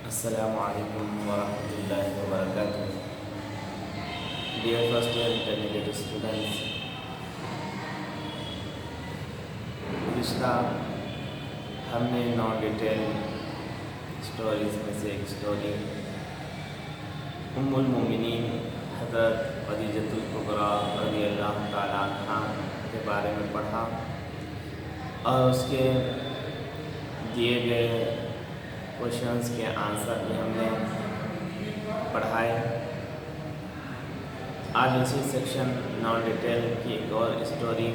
السلام علیکم ورحمۃ اللہ وبرکاتہ. Dear first year intermediate students, گزشتہ ہم نے نان ڈیٹیل اسٹوریز میں سے ایک اسٹوری ام المومنین حضرت خدیجۃ الکبریٰ رضی اللہ تعالیٰ عنہا کے بارے میں پڑھا اور اس کے دیے گئے کوشچنس کے آنسر بھی ہم نے پڑھائے. آج اسی سیکشن نان ڈیٹیل کی ایک اور اسٹوری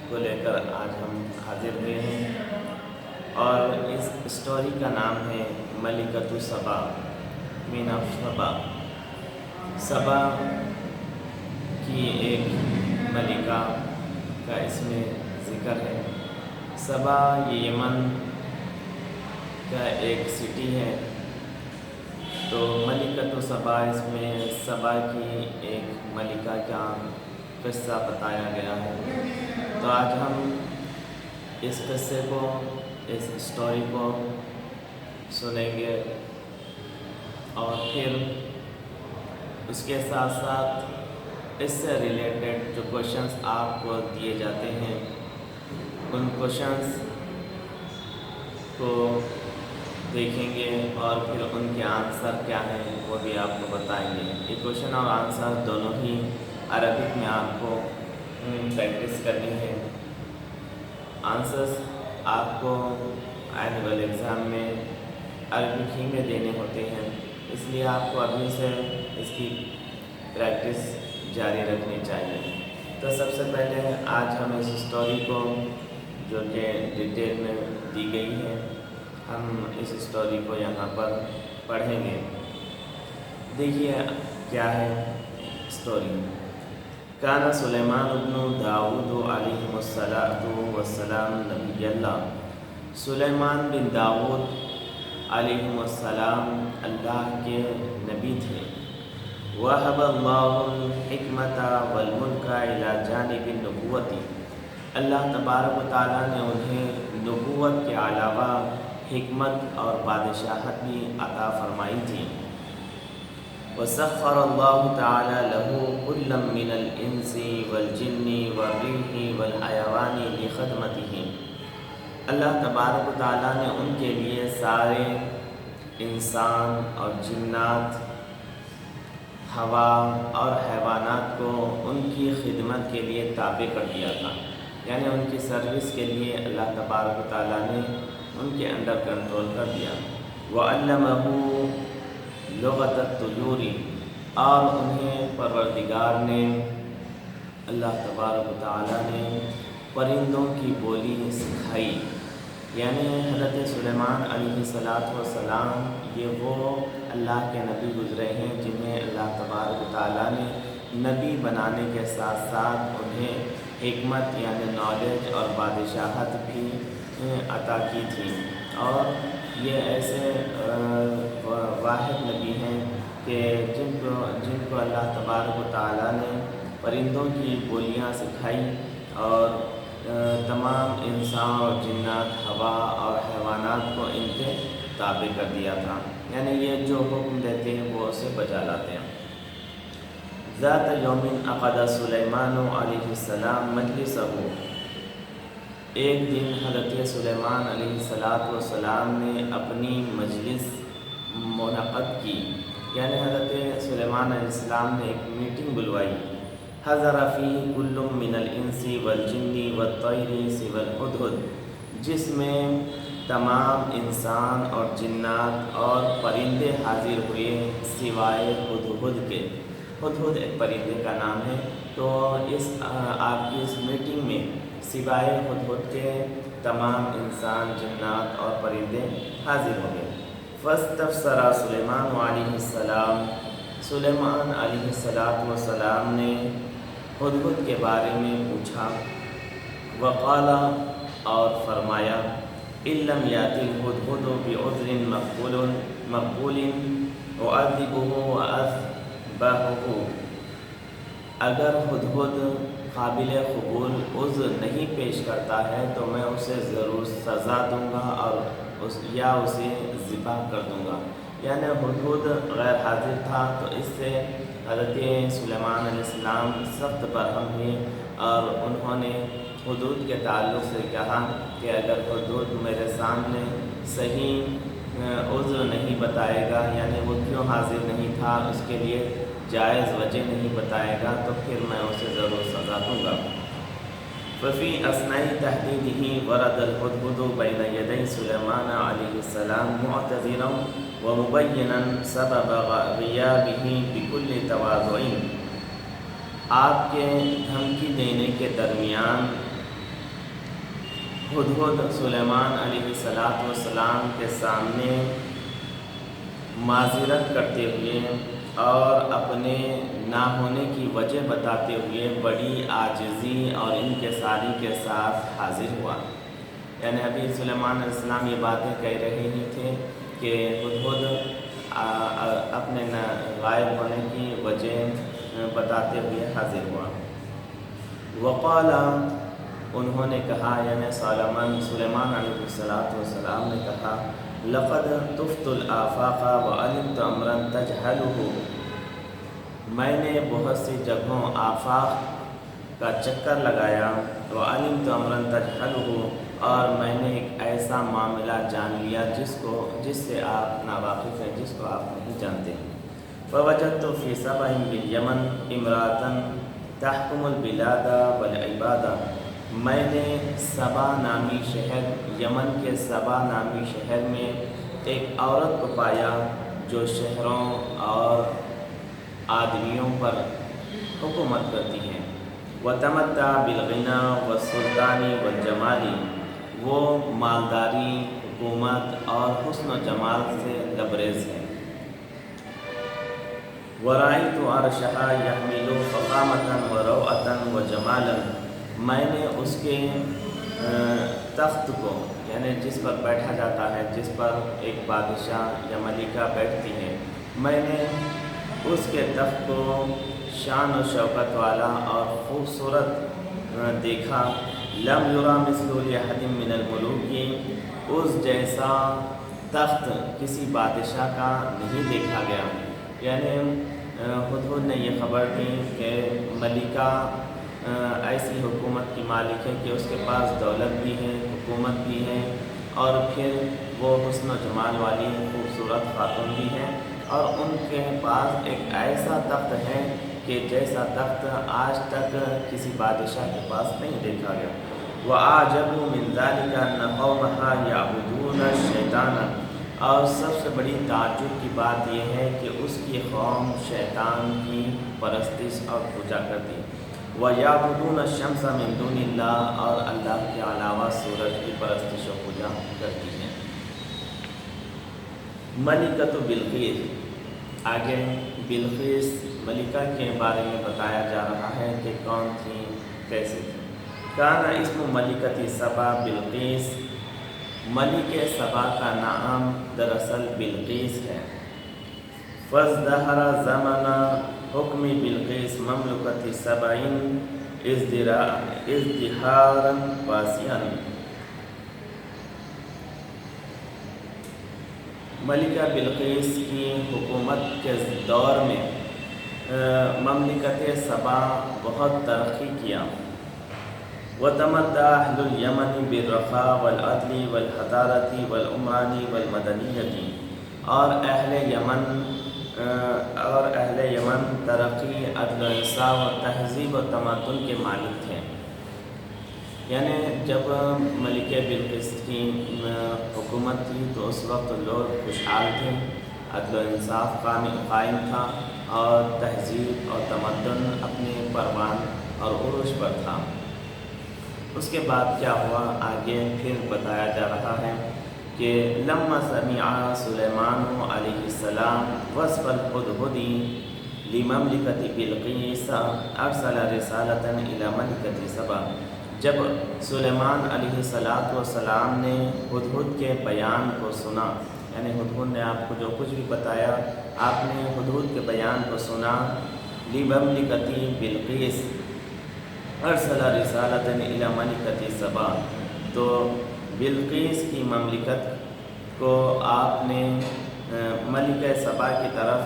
کو لے کر آج ہم حاضر ہوئے ہیں اور اس اسٹوری کا نام ہے ملکۃ سبا، کوئین آف سبا. سبا کی ایک ملکہ کا اس میں ذکر ہے. سبا یہ یمن کا ایک سٹی ہے، تو ملکۃ سبا اس میں سبا کی ایک ملکہ کا قصہ بتایا گیا ہے. تو آج ہم اس قصے کو، اس اسٹوری کو سنیں گے اور پھر اس کے ساتھ ساتھ اس سے ریلیٹڈ جو کوشچنس آپ کو دیے جاتے ہیں ان کوشچنس کو دیکھیں گے اور پھر ان کے آنسر کیا ہیں وہ بھی آپ کو بتائیں گے. یہ کوشچن اور آنسر دونوں ہی عربک میں آپ کو پریکٹس کرنی ہے. آنسرس آپ کو اینول ایگزام میں عربک ہی میں دینے ہوتے ہیں، اس لیے آپ کو ابھی سے اس کی پریکٹس جاری رکھنی چاہیے. تو سب سے پہلے آج ہم اس اسٹوری کو جو کہ ڈیٹیل میں دی گئی ہے، ہم اس اسٹوری کو یہاں پر پڑھیں گے. دیکھیے کیا ہے اسٹوری. کان سلیمان ابن داؤد علیہ السلام نبی اللہ. سلیمان بن داؤد علیہ السلام اللہ کے نبی تھے. وَهَبَ اللَّهُ الْحِكْمَةَ وَالْمُلْكَ إِلَى جَانِبِ النُّبُوَّةِ. اللہ تبارک و تعالیٰ نے انہیں نبوت کے علاوہ حکمت اور بادشاہت بھی عطا فرمائی تھی. وَسَخَّرَ اللَّهُ تَعَالَى لَهُ كُلًّا مِّنَ الْإِنسِ وَالْجِنِّ وَالرِّيحِ وَالْحَيَوَانِ لِخِدْمَتِهِ. اللہ تبارک و تعالیٰ نے ان کے لیے سارے انسان اور جنات، ہوا اور حیوانات کو ان کی خدمت کے لیے تابع کر دیا تھا، یعنی ان کی سروس کے لیے اللہ تبارک و تعالیٰ نے ان کے انڈر کنٹرول کر دیا. وَعَلَّمَهُ لُغَةَ الطُّيُورِ. اور انہیں پروردگار نے، اللہ تبارک و تعالیٰ نے پرندوں کی بولی سکھائی. یعنی حضرت سلیمان علیہ السلام یہ وہ اللہ کے نبی گزرے ہیں جنہیں اللہ تبارک و تعالیٰ نے نبی بنانے کے ساتھ ساتھ انہیں حکمت یعنی نالج اور بادشاہت بھی عطا کی تھی. اور یہ ایسے واحد نبی ہیں کہ جن کو اللہ تبارک و تعالیٰ نے پرندوں کی بولیاں سکھائی اور تمام انسان اور جنات، ہوا اور حیوانات کو ان کے تابع کر دیا تھا، یعنی یہ جو حکم دیتے ہیں وہ اسے بجا لاتے ہیں. ذات یوم عقد سلیمان علیہ السلام مجلسہ. ایک دن حضرت سلیمان علیہ السلام نے اپنی مجلس منعقد کی، یعنی حضرت سلیمان علیہ السلام نے ایک میٹنگ بلوائی. حضر فیہ کل من الانس والجن والطیر سوی الہدہد. جس میں تمام انسان اور جنات اور پرندے حاضر ہوئے سوائے ہدہد کے. ہدہد ایک پرندے کا نام ہے. تو آپ کی اس میٹنگ میں سوائے ہدہد کے تمام انسان، جنات اور پرندے حاضر ہو گئے. فاستفسر سلیمان علیہ السلام. سلیمان علیہ السلام نے ہدہد کے بارے میں پوچھا. وقال اور فرمایا ان لم یأت الہدہد بعذر مقبول اعذبہ واذبحہ. اگر ہدہد قابل قبول عذر نہیں پیش کرتا ہے تو میں اسے ضرور سزا دوں گا اور اسے ذبح کر دوں گا۔ یعنی ہدہد غیر حاضر تھا، تو اس سے حضرت سلیمان علیہ السلام سخت برہم ہوئے اور انہوں نے ہدہد کے تعلق سے کہا کہ اگر ہدہد میرے سامنے صحیح عذر نہیں بتائے گا، یعنی وہ کیوں حاضر نہیں تھا اس کے لیے جائز وجہ نہیں بتائے گا، تو پھر میں اسے ضرور سزا دوں گا۔ ففی اثناء تحدیدہ ورد الہدہد بین یدی سلیمان علیہ السلام معتذرا ومبینا سبب غیابہ بکل تواضع۔ آپ کے دھمکی دینے کے درمیان ہدہد سلیمان علیہ السلام کے سامنے معذرت کرتے ہوئے اور اپنے نہ ہونے کی وجہ بتاتے ہوئے بڑی عاجزی اور انکساری کے ساتھ حاضر ہوا۔ یعنی ابھی سلیمان علیہ السلام یہ باتیں کہہ رہے ہی تھے کہ ہدہد اپنے غائب ہونے کی وجہ بتاتے ہوئے حاضر ہوا۔ وقال، انہوں نے کہا، یعنی سلیمان علیہ السلام نے کہا، لقد طفت الآفاق وعلمت امرا تجهله۔ میں نے بہت سی جگہوں آفاق کا چکر لگایا، وعلمت امرا تجهله، اور میں نے ایک ایسا معاملہ جان لیا جس سے آپ ناواقف ہیں، جس کو آپ نہیں جانتے۔ فوجدت في سبع باليمن امرأة تحكم البلاد والعباد۔ میں نے سبا نامی شہر، یمن کے سبا نامی شہر میں ایک عورت کو پایا جو شہروں اور آدمیوں پر حکومت کرتی ہیں۔ وتمتع بالغنى والسلطان والجمال، وہ مالداری، حکومت اور حسن و جمال سے لبریز ہے۔ ورأيت عرشها يحمل فخامة وروعة وجمالا، میں نے اس کے تخت کو، یعنی جس پر بیٹھا جاتا ہے، جس پر ایک بادشاہ یا ملکہ بیٹھتی ہے، میں نے اس کے تخت کو شان و شوکت والا اور خوبصورت دیکھا۔ لم یرا مثل لأحد من الملوک، اس جیسا تخت کسی بادشاہ کا نہیں دیکھا گیا۔ یعنی ہدہد نے یہ خبر دی کہ ملکہ ایسی حکومت کی مالک ہے کہ اس کے پاس دولت بھی ہے، حکومت بھی ہے، اور پھر وہ حسن و جمال والی خوبصورت خاتون بھی ہے، اور ان کے پاس ایک ایسا تخت ہے کہ جیسا تخت آج تک کسی بادشاہ کے پاس نہیں دیکھا گیا۔ وَأَعْجَبُ مِنْ ذَلِكَ أَنَّ قَوْمَهَا يَعْبُدُونَ الشَّيْطَانَ، اور سب سے بڑی تعجب کی بات یہ ہے کہ اس کی قوم شیطان کی پرستش اور پوجا کرتی۔ وَيَعْبُدُونَ الشَّمْسَ مِن دُونِ اللَّهِ، اور اللہ کے علاوہ سورج کی پرستش و پوجا کرتی ہیں۔ ملکۃ بلقیس، آگے بلقیس ملکہ کے بارے میں بتایا جا رہا ہے کہ کون تھی، کیسے تھی۔ کان اسم ملکۃ سبا بلقیس، ملک سبا کا نام دراصل بلقیس ہے۔ فازدہر زمن حکم بلقیس مملکۃ سبع ازدہارا واسعا، ملکہ بلقیس کی حکومت کے دور میں مملکت سبا بہت ترقی کیا۔ وتمتع اہل الیمن بالرخاء والعدل والحضارة والعمران والمدنیت، اور اہل یمن ترقی، عدل و انصاف و تہذیب و تمدن کے مالک تھے۔ یعنی جب ملکہ بلقیس کی حکومت تھی تو اس وقت لوگ خوشحال تھے، عدل و انصاف قائم تھا، اور تہذیب اور تمدن اپنے پروان اور عروج پر تھا۔ اس کے بعد کیا ہوا آگے پھر بتایا جا رہا ہے کہ لما سمع سلیمان علیہ السلام وصف الہدہد لمملکۃ بلقیس ارسل رسالۃ الی ملکۃ سبا، جب سلیمان علیہ السلام نے ہدہد کے بیان کو سنا، یعنی ہدہد نے آپ کو جو کچھ بھی بتایا، آپ نے ہدہد کے بیان کو سنا، لمملکۃ بلقیس ارسل رسالۃ الی ملکۃ سبا، تو بلقیس کی مملکت کو آپ نے ملکہ سبا کی طرف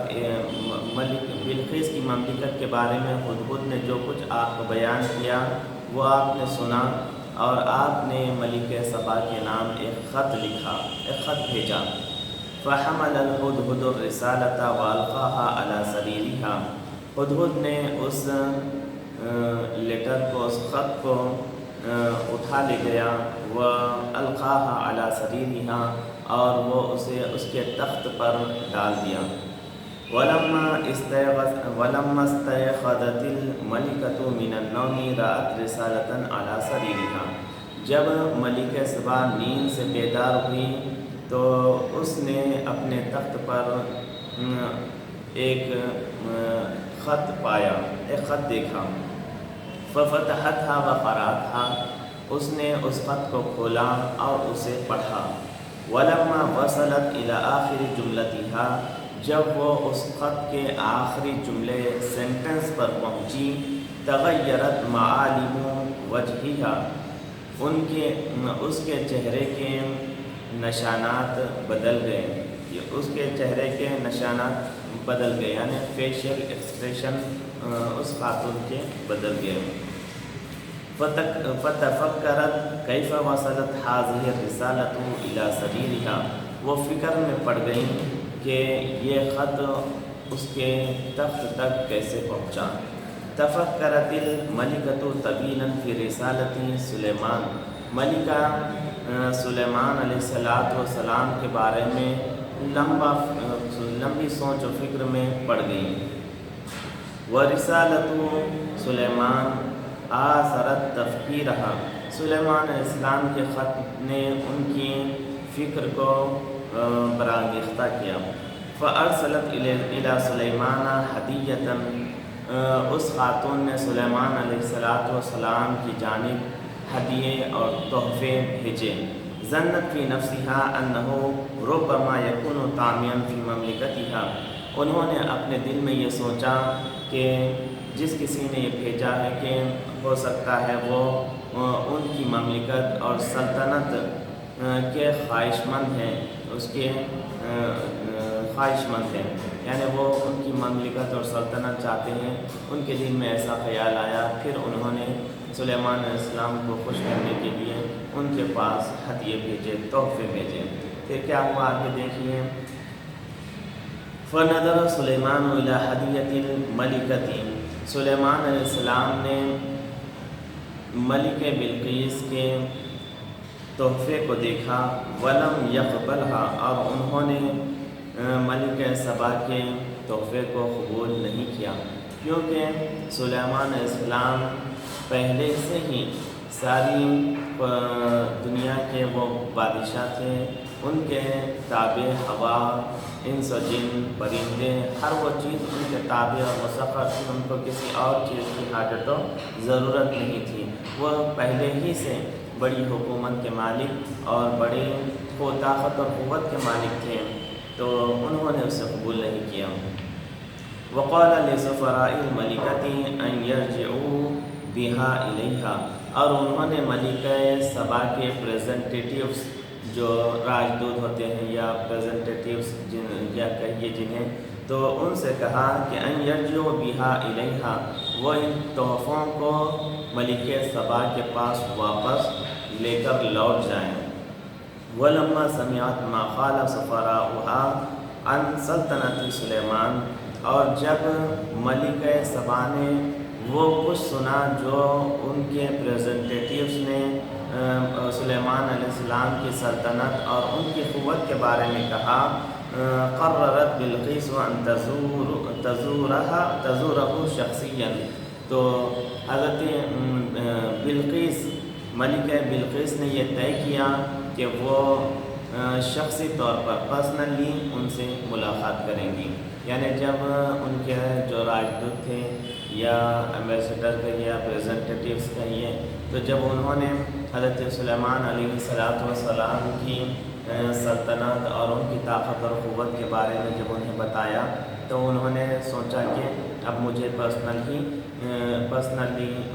ملک بلقیس کی مملکت کے بارے میں ہدہد نے جو کچھ آپ کو بیان کیا وہ آپ نے سنا، اور آپ نے ملکہ سبا کے نام ایک خط لکھا، ایک خط بھیجا۔ فحمل الہدہد الرسالۃ والقاها علی سریرها، ہدہد نے اس لیٹر کو، اس خط کو اٹھا لے گیا، والقاها علی سریرها، اور وہ اسے اس کے تخت پر ڈال دیا۔ ولما استيقظت الملكة من النوم رأت رسالة على سريرها، جب ملکہ سبا نیند سے بیدار ہوئی تو اس نے اپنے تخت پر ایک خط پایا، ایک خط دیکھا۔ ففتحتها وقرأتها، اس نے اس خط کو کھولا اور اسے پڑھا۔ ولما وصلت الى آخر جملتها، جب وہ اس خط کے آخری جملے سینٹنس پر پہنچی، تغیرت معالم وجهها، اس کے چہرے کے نشانات بدل گئے، اس کے چہرے کے نشانات بدل گئے، یعنی فیشیل ایکسپریشن اس خاتون کے بدل گئے۔ فتفکرت کیف وصلت هذه الرسالة الى سريرها، وہ فکر میں پڑ گئیں کہ یہ خط اس کے تخت تک کیسے پہنچا۔ تفکرت الملکۃ طویلا فی رسالۃ سلیمان، ملکہ سلیمان علیہ السلام کے بارے میں لمبی سوچ و فکر میں پڑ گئی۔ ورسالۃ سلیمان آثرت تفکیرہا، سلیمان علیہ السلام کے خط نے ان کی فکر کو برانگیختہ کیا۔ فارسلت الی سلیمان ہدیۃ، اس خاتون نے سلیمان علیہ السلام کی جانب ہدیے اور تحفے بھیجے۔ ظنت فی نفسہا انہ ربما یکون طاغیا فی مملکتہا، انہوں نے اپنے دل میں یہ سوچا کہ جس کسی نے یہ بھیجا ہے کہ ہو سکتا ہے وہ ان کی مملکت اور سلطنت کے خواہش مند ہیں، اس کے خواہش مند ہیں، یعنی وہ ان کی مملکت اور سلطنت چاہتے ہیں۔ ان کے دل میں ایسا خیال آیا، پھر انہوں نے سلیمان علیہ السلام کو خوش کرنے کے لیے ان کے پاس ہدیے بھیجے، تحفے بھیجے۔ پھر کیا ہوا آگے دیکھیے۔ فنظر سلیمان الی ہدیۃ الملکۃ، سلیمان علیہ السلام نے ملکہ بلقیس کے تحفے کو دیکھا، ولم یقبلھا، اور انہوں نے ملکہ سبا کے تحفے کو قبول نہیں کیا، کیونکہ سلیمان علیہ السلام پہلے سے ہی ساری دنیا کے وہ بادشاہ تھے، ان کے تابع ہوا، انس و جن، پرندے، ہر وہ چیز ان کے تابع اور مسخر تھی، ان کو کسی اور چیز کی حاجت و ضرورت نہیں تھی۔ وہ پہلے ہی سے بڑی حکومت کے مالک اور بڑی طاقت اور قوت کے مالک تھے، تو انہوں نے اسے قبول نہیں کیا۔ وقال لسفراء الملکۃ ان یرجعوا بها الیہا، اور انہوں نے ملکہ سبا کے ریپریزنٹیٹیوز جو راجدوت ہوتے ہیں یا ریپریزنٹیٹیوز یا کہیے جنہیں، تو ان سے کہا کہ ان یرجعوا بها الیہا، وہ ان تحفوں کو ملکہ سبا کے پاس واپس لے کر لوٹ جائیں۔ ولما سمعت ما قال سفراؤها عن سلطنت سلیمان، اور جب ملکہ سبا نے وہ کچھ سنا جو ان کے ریپریزنٹیٹیوز نے سلیمان علیہ السلام کی سلطنت اور ان کی قوت کے بارے میں کہا، قررت بلقیس ان تزورہ شخصیاً، تو حضرت بلقیس، ملکہ بلقیس نے یہ طے کیا کہ وہ شخصی طور پر پرسنلی ان سے ملاقات کریں گی، یعنی جب ان کے جو راجدوت تھے یا ایمبیسڈر کہیے یا ریپریزنٹیٹیوز کہیے، تو جب انہوں نے حضرت سلیمان علیہ السلام کی سلطنت اور ان کی طاقت اور قوت کے بارے میں جب انہیں بتایا، تو انہوں نے سوچا کہ اب مجھے پرسنلی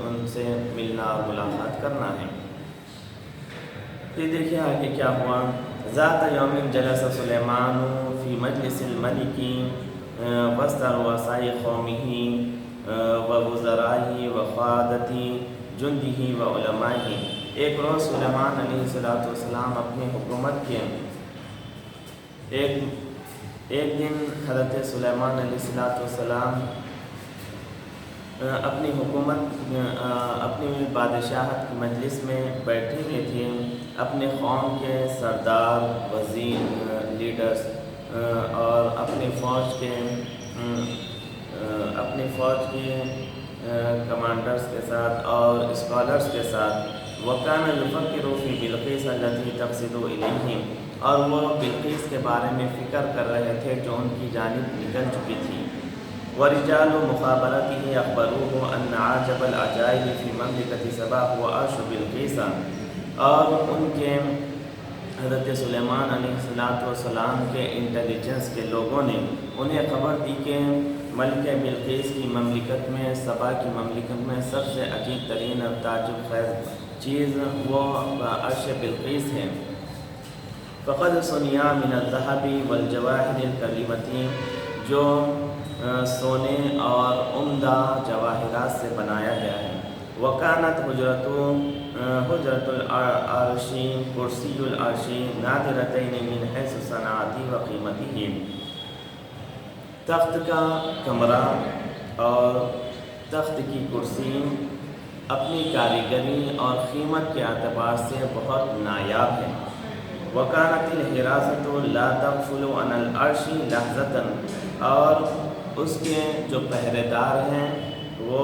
ان سے ملنا اور ملاقات کرنا ہے۔ پھر دیکھیے آگے کیا ہوا۔ ذات یوم جلس سلیمان فی مجلس الملک وسط رؤساء قومه ووزرائه وقادة جنده وعلمائه۔ ایک روز سلیمان علیہ السلام اپنی حکومت کے ایک دن حضرت سلیمان علیہ السلام اپنی حکومت اپنی بادشاہت کی مجلس میں بیٹھے ہوئے تھے۔ اپنے قوم کے سردار، وزیر، لیڈرز اور اپنی فوج کے کمانڈرز کے ساتھ اور اسکالرز کے ساتھ وَكَانَ يُفَكِّرُ فِي بِلْقِيسَ الَّتِي تَقْصِدُ إِلَيْهِ، اور وہ بلقیس کے بارے میں فکر کر رہے تھے جو ان کی جانب نکل چکی تھی۔ وَرِجَالُ مُخَابَرَتِهِ أَخْبَرُوهُ أَنَّ عَجَبَ الْعَجَائِبِ فِي مَمْلِكَةِ سَبَا هُوَ عَرْشُ بِلْقِيسَ، اور ان کے حضرت سلیمان علیہ السلام کے انٹیلیجنس کے لوگوں نے انہیں خبر دی کہ ملکہ بلقیس کی مملکت میں، سبا کی مملکت میں سب سے عجیب ترین اور تعجب خیز چیز وہ عرش بلقیس ہے۔ فقد سنیا من الذهب والجواہر الکریمۃ، جو سونے اور عمدہ جواہرات سے بنایا گیا ہے۔ وکانت حجرۃ العرش کرسی العرش نادرتین من حیث صنعتی و قیمتہ، تخت کا کمرہ اور تخت کی کرسی اپنی کاریگری اور قیمت کے اعتبار سے بہت نایاب ہے۔ وکانت الحراسۃ لا تغفل عن العرش لحظۃ، اور اس کے جو پہرے دار ہیں وہ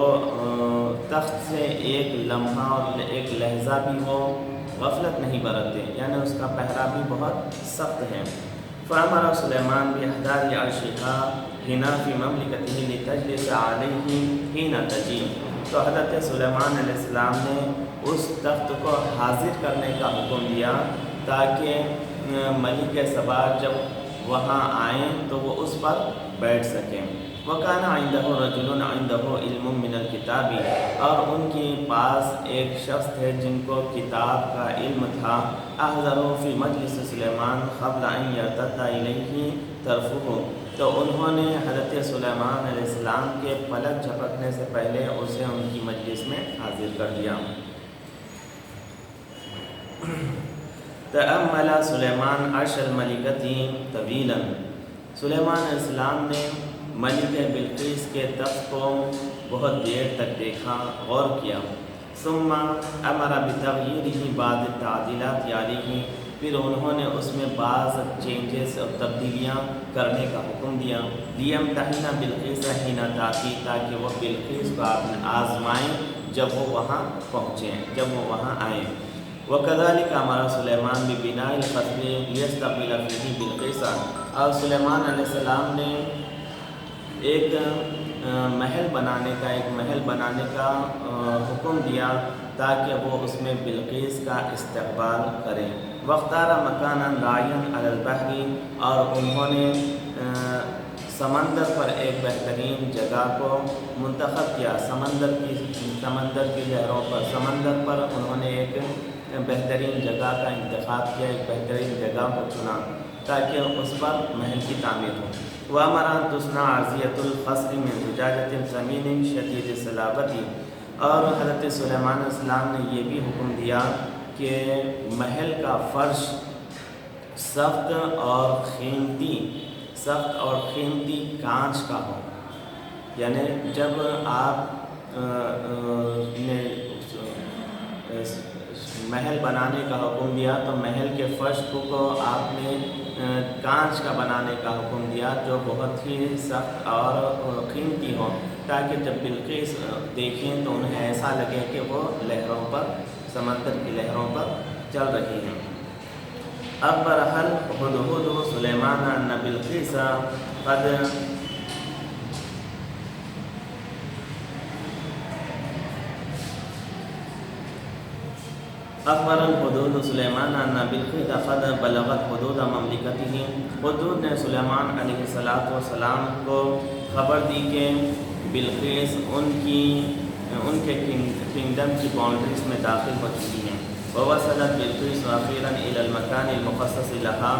تخت سے ایک لمحہ اور ایک لحظہ بھی وہ غفلت نہیں برتتے، یعنی اس کا پہرا بھی بہت سخت ہے۔ فأمر سلیمان بإحضار عرشها هنا في مملكته لتجلس عليه حين تجی، تو حضرت سلیمان علیہ السلام نے اس تخت کو حاضر کرنے کا حکم دیا تاکہ ملک سبا جب وہاں آئیں تو وہ اس پر بیٹھ سکیں۔ وَكَانَ عِنْدَهُ رَجُلٌ عِنْدَهُ عِلْمٌ مِّنَ الْكِتَابِ، اور ان کے پاس ایک شخص تھے جن کو کتاب کا علم تھا۔ أَحْضَرُوا فِي مَجْلِسِ سُلَيْمَانَ قَبْلَ أَنْ يَرْتَدَّ إِلَيْهِ طَرْفُهُ، تو انہوں نے حضرت سلیمان علیہ السلام کے پلک جھپکنے سے پہلے اسے ان کی مجلس میں حاضر کر دیا۔ تأمل سلیمان عرش الملکۃ طویلا، سلیمان علیہ السلام نے ملکہ بلقیس کے تخت کو بہت دیر تک دیکھا، غور کیا۔ ثم امر بتغییرہ بعض التعدیلات علیہ، پھر انہوں نے اس میں بعض چینجز اور تبدیلیاں کرنے کا حکم دیا۔ لیمتحن بلقیس حین تأتی، تاکہ وہ بلقیس کو آزمائیں جب وہ وہاں پہنچیں، جب وہ وہاں آئیں۔ وَكَذَلِكَ أَمَرَ سُلَيْمَانُ بِبِنَاءِ الْقَصْرِ لِيَسْتَقْبِلَ فِيهِ بِلْقِيسَ، اور سلیمان علیہ السلام نے ایک محل بنانے کا حکم دیا تاکہ وہ اس میں بلقیس کا استقبال کریں۔ وَاخْتَارَ مَكَانًا رَاعِيًا عَلَى الْبَحْرِ، اور انہوں نے سمندر پر ایک بہترین جگہ کو منتخب کیا، سمندر کی لہروں پر، سمندر پر انہوں نے ایک بہترین جگہ کا انتخاب کیا، ایک بہترین جگہ کو چنا تاکہ اس پر محل کی تعمیر ہو۔ وَأَمَرَ أَن تُصْنَعَ عَرْضِيَّةُ الْقَصْرِ مِنْ زُجَاجَةٍ ثَمِينٍ شَدِيدِ الصَّلَابَةِ، اور حضرت سلیمان علیہ السلام نے یہ بھی حکم دیا کہ محل کا فرش سخت اور قیمتی کانچ کا ہو، یعنی جب آپ نے محل بنانے کا حکم دیا تو محل کے فرش کو آپ نے کانچ کا بنانے کا حکم دیا جو بہت ہی سخت اور قیمتی ہو، تاکہ جب بلقیس دیکھیں تو انہیں ایسا لگے کہ وہ لہروں پر، سمندر کی لہروں پر چل رہی ہیں۔ اخبر الہدہد سلیمان ان بلقیس قد اخبر الحدود سلیمان ان بلقیس قد بلغت حدود مملکتہ، حدود نے سلیمان علیہ السلام کو خبر دی کہ بلقیس ان کے کنگڈم کی باؤنڈریز میں داخل ہو چکی ہیں۔ ووصلت بلقیس أخيرا إلى المكان المخصص لها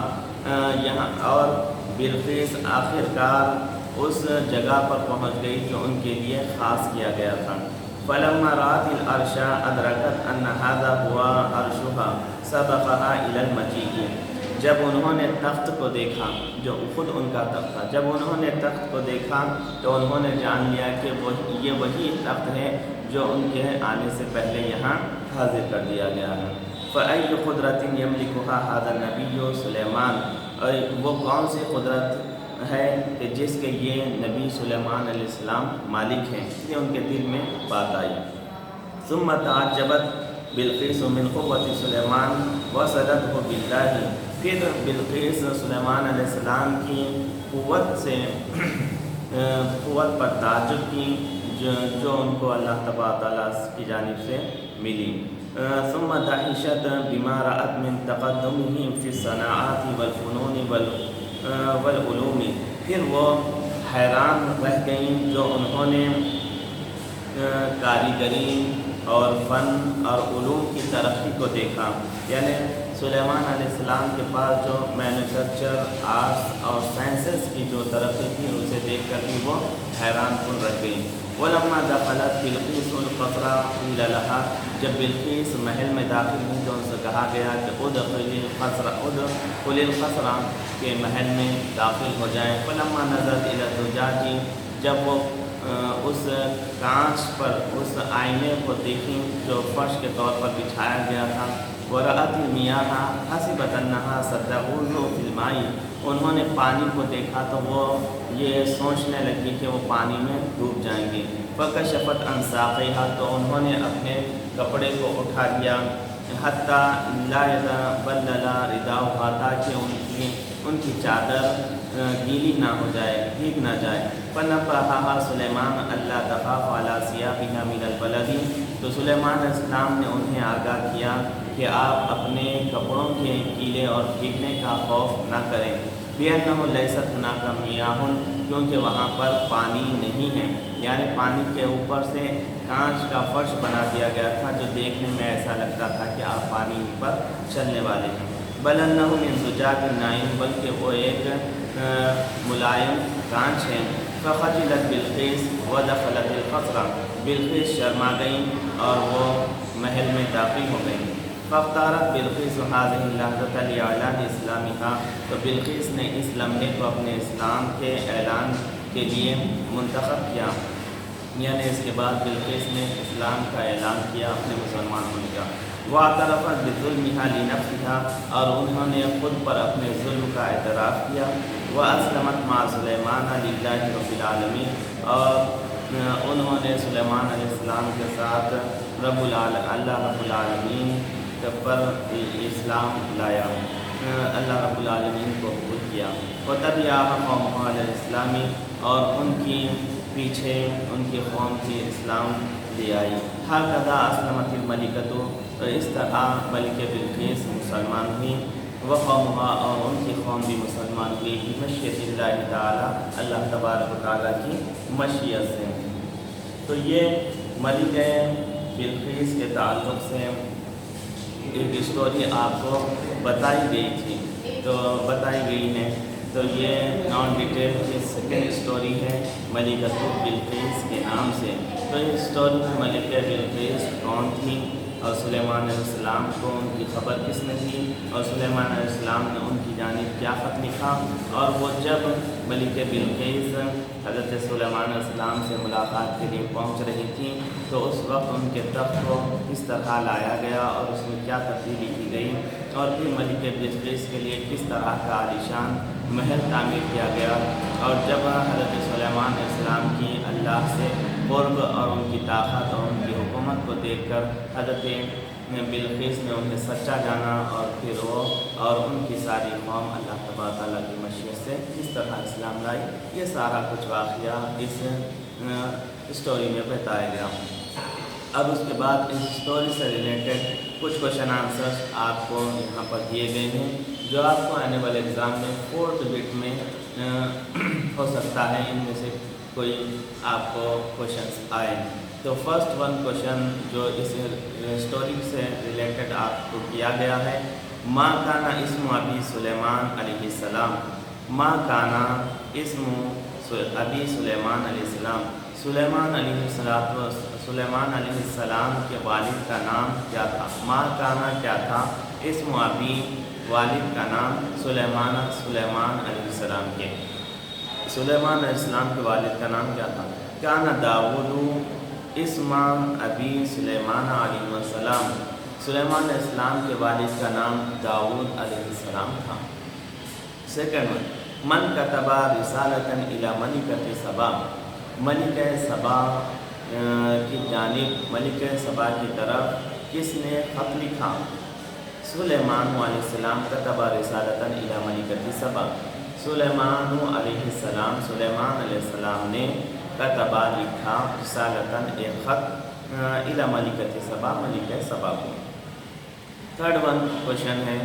یہاں اور بلقیس آخر کار اس جگہ پر پہنچ گئی جو ان کے لیے خاص کیا گیا تھا۔ فلما رأت العرش أدركت أن هذا هو عرشها سبقها إلى المجيء، جب انہوں نے تخت کو دیکھا جو خود ان کا تخت تھا، جب انہوں نے تخت کو دیکھا تو انہوں نے جان لیا کہ یہ وہی تخت ہے جو ان کے آنے سے پہلے یہاں حاضر کر دیا گیا ہے۔ فَأَيُّ قُدْرَةٍ يَمْلِكُهَا هَذَا النَّبِيُّ سُلَيْمَانُ، اور وہ کون سی قدرت ہے کہ جس کے یہ نبی سلیمان علیہ السلام مالک ہیں، یہ ان کے دل میں بات آئی۔ ثم تعجبت بلقیس من قوة سلیمان وصدته باللہ، پھر بلقیس سلیمان علیہ السلام کی قوت پر تعجب کی جو ان کو اللہ تبارک تعالیٰ کی جانب سے ملی۔ ثم دہشت بما رأت من تقدمہ فی الصناعات والفنون والعلوم، پھر وہ حیران رہ گئیں جو انہوں نے کاریگری اور فن اور علوم کی ترقی کو دیکھا، یعنی سلیمان علیہ السلام کے پاس جو مینوفیکچر آرٹس اور سائنسز کی جو ترقی تھی اسے دیکھ کر بھی وہ حیران کن رہ گئی۔ وَلَمَّا دَخَلَتْ بِلْقِيسُ الْقَصْرَ قِيلَ لَهَا، جب بلقیس محل میں داخل ہوئی تو ان سے کہا گیا کہ ادخلی القصر، کے محل میں داخل ہو جائیں۔ فَلَمَّا نَظَرَتْ إِلَى الزُّجَاجِ، جب وہ اس کانچ پر اس آئینے کو دیکھیں جو فرش کے طور پر بچھایا گیا تھا، وَرَأَتِ الْمِيَاهَ حَسِبَتْ أَنَّهَا سَتَغُوصُ فِي الْمَاءِ، انہوں نے پانی کو دیکھا تو وہ یہ سوچنے لگی کہ وہ پانی میں ڈوب جائیں گی۔ فَكَشَفَتْ عَنْ سَاقَيْهَا، تو انہوں نے اپنے کپڑے کو اٹھا لیا، حَتَّى لَا يَتَبَلَّلَ رِدَاؤُهَا، تاکہ ان کی چادر گیلی نہ ہو جائے، بھیگ نہ جائے۔ فَنَبَّهَهَا سُلَيْمَانُ أَلَّا تَخَافَ عَلَى ثِيَابِهَا مِنَ الْبَلَدِ، تو سلیمان علیہ السلام نے انہیں آگاہ کیا کہ آپ اپنے کپڑوں کے گیلے اور بھیگنے کا خوف نہ کریں۔ بِأَنَّهُ لَيْسَتْ هُنَاكَ مِيَاهٌ، کیونکہ وہاں پر پانی نہیں ہے، یعنی پانی کے اوپر سے کانچ کا فرش بنا دیا گیا تھا جو دیکھنے میں ایسا لگتا تھا کہ آپ پانی پر چلنے والے ہیں۔ بل انہ من زجاج نائم، بلکہ وہ ایک ملائم کانچ ہے۔ فخجلت بلقیس ودخلت القصر، بلقیس شرما گئیں اور وہ محل میں داخل ہو گئیں۔ فاختارت بلقیس هذه اللحظة لإعلان اسلامها، تو بلقیس نے اس لمحے کو اپنے اسلام کے اعلان کے لیے منتخب کیا، یعنی اس کے بعد بلقیس نے اسلام کا اعلان کیا، اپنے مسلمان ہونے کا۔ وَاعْتَرَفَتْ بِظُلْمِهَا لِنَفْسِهَا، اور انہوں نے خود پر اپنے ظلم کا اعتراف کیا۔ وَأَسْلَمَتْ مَعَ سُلَيْمَانَ لِلَّهِ رَبِّ الْعَالَمِينَ، اور انہوں نے سلیمان علیہ السلام کے ساتھ اللہ رب العالمین پر اسلام لایا، اللہ رب العالمین کو قبول کیا۔ وَتَبِعَهَا قَوْمُهَا عَلَى الْإِسْلَامِ، اور ان کی پیچھے ان کی قوم کی اسلام لے آئی۔ هَكَذَا أَسْلَمَتِ الْمَلِكَةُ، تو اس طرح ملکہ بلقیس مسلمان ہوئی، وقومها، اور ان کی قوم بھی مسلمان ہوئی، بمشیت اللہ تعالیٰ، اللہ تبارک و تعالیٰ کی مشیت سے۔ تو یہ ملکہ بلقیس کے تعلق سے ایک اسٹوری آپ کو بتائی گئی تھی، تو بتائی گئی ہے، تو یہ نان ڈیٹیل کی سیکنڈ اسٹوری ہے ملکہ بلقیس کے نام سے۔ تو اس اسٹوری میں ملکہ بلقیس کون تھی، اور سلیمان علیہ السلام کو ان کی خبر کس نے دی، اور سلیمان علیہ السلام نے ان کی جانب کیا خط لکھا، اور وہ جب ملکہ بلقیس حضرت سلیمان علیہ السلام سے ملاقات کے لیے پہنچ رہی تھیں تو اس وقت ان کے تخت کو کس طرح لایا گیا اور اس میں کیا تبدیلی کی گئی، اور پھر ملکہ بلقیس کے لیے کس طرح کا عالیشان محل تعمیر کیا گیا، اور جب حضرت سلیمان علیہ السلام کی اللہ سے قرب اور ان کی طاقت اور ان کی حکومت کو دیکھ کر حضرت بلقیس نے انہیں سچا جانا، اور پھر وہ اور ان کی ساری قوم اللہ تبارک تعالیٰ کی مشیت سے کس طرح اسلام لائی، یہ سارا کچھ واقعہ اس اسٹوری میں بتایا گیا۔ اب اس کے بعد اس اسٹوری سے ریلیٹڈ کچھ کوشچن آنسرس آپ کو یہاں پر دیے گئے ہیں جو آپ کو آنے والے ایگزام میں 4th بٹ میں ہو سکتا ہے ان میں سے کوئی آپ کو کوشچنس آئے۔ تو تو فرسٹ ون کوشچن جو اس اسٹوری سے ریلیٹڈ آپ کو کیا گیا ہے، ما کانا اسم ابی سلیمان علیہ السلام، ما کانا اسم ابی سلیمان علیہ السلام، سلیمان علیہ السلام کے والد کا نام کیا تھا؟ ما کانا کیا تھا؟ اسم ابی والد کا نام سلیمان علیہ السلام کے، سلیمان علیہ السلام کے والد کا نام کیا تھا؟ کانا داؤد اسم ابی سلیمان علیہ السلام، سلیمان علیہ السلام کے والد کا نام داؤد علیہ السلام تھا۔ سیکنڈ ون، من کتب رسالۃ الی ملکۃ سبا، ملکہ سبا کی جانب، ملکہ سبا کی طرف کس نے خط لکھا؟ سلیمان علیہ السلام کتب رسالۃ الی ملکۃ سبا، سلیمان علیہ السلام نے کتبہ لکھا رسالتاً ایک خط الی ملکۃ سبا، ملکہ سبا کو۔ تھرڈ ون کوشچن ہے،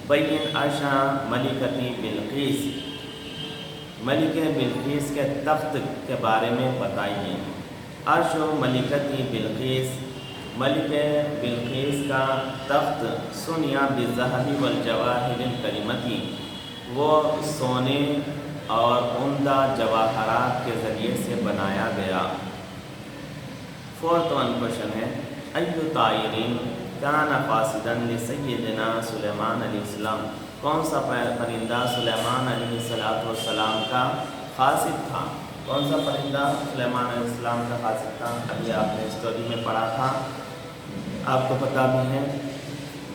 بین عرش ملکۃ بلقیس، ملکہ بلقیس کے تخت کے بارے میں بتائیے۔ عرش ملکۃ بلقیس، ملکہ بلقیس کا تخت سنیا بالذہب والجواہر الکریمۃ، وہ سونے اور عمدہ جواہرات کے ذریعے سے بنایا گیا۔ فورتھ ون کوشچن ہے، ایو طائر کان قاصدا لسیدنا سلیمان علیہ السلام، کون سا پرندہ سلیمان علیہ السلام کا قاصد تھا؟ کون سا پرندہ سلیمان علیہ السلام کا قاصد تھا؟ ابھی آپ نے اسٹوری میں پڑھا تھا، آپ کو پتہ بھی ہے۔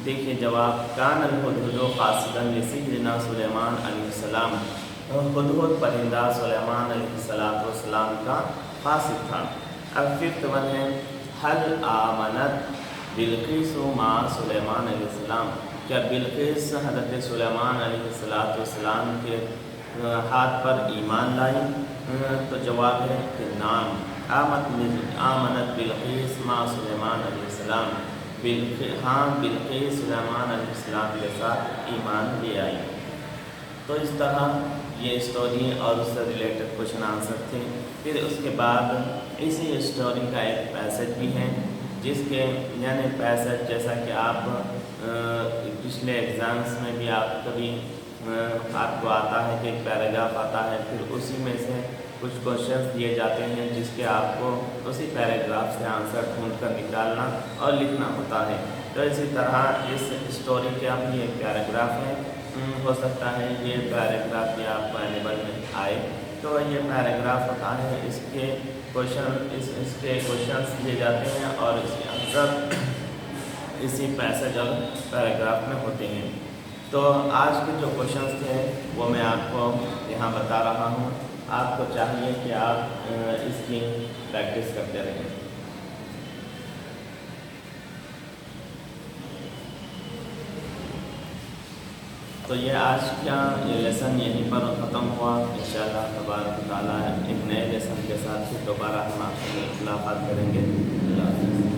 دیکھیے جواب، کان الہدہد قاصدا لسیدنا سلیمان علیہ السلام، ہدہد پرندہ سلیمان علیہ السلام کا قاصد تھا۔ اب ففتھ ون ہے، حل آمنت بلقیس مع سلیمان علیہ السلام، کیا بلقیس حضرت سلیمان علیہ السلام کے ہاتھ پر ایمان لائی؟ تو جواب ہے کہ نام، آمنت بلقیس مع سلیمان علیہ السلام، ہاں بلقیس سلیمان علیہ السلام کے ساتھ ایمان لے آئی۔ تو اس طرح یہ اسٹوری اور اس سے ریلیٹڈ کوشچن آنسر تھے۔ پھر اس کے بعد اسی اسٹوری کا ایک پیسج بھی ہے، جس کے یعنی پیسج جیسا کہ آپ پچھلے ایگزامس میں بھی آپ کبھی آپ کو آتا ہے کہ ایک پیراگراف آتا ہے، پھر اسی میں سے کچھ کوشچنس دیے جاتے ہیں جس کے آپ کو اسی پیراگراف سے آنسر ڈھونڈ کر نکالنا اور لکھنا ہوتا ہے۔ تو اسی طرح اس اسٹوری کا بھی ایک پیراگراف ہے، ہو سکتا ہے یہ پیراگراف بھی آپ کو اویلیبل میں آئے، تو یہ پیراگراف ہوتا ہے، اس کے کوشچنس دیے جاتے ہیں اور اس کے آنسر اسی پیسج اور پیراگراف میں ہوتے ہیں۔ تو آج کے جو کوشچنس تھے وہ میں آپ کو یہاں بتا رہا ہوں، آپ کو چاہیے کہ آپ اس کی پریکٹس کرتے رہیں۔ تو یہ آج کا یہ لیسن یہیں پر ختم ہوا۔ انشاءاللہ تبارک و تعالیٰ ایک نئے لیسن کے ساتھ پھر دوبارہ ہم آپ سے ملاقات کریں گے۔ اللہ حافظ۔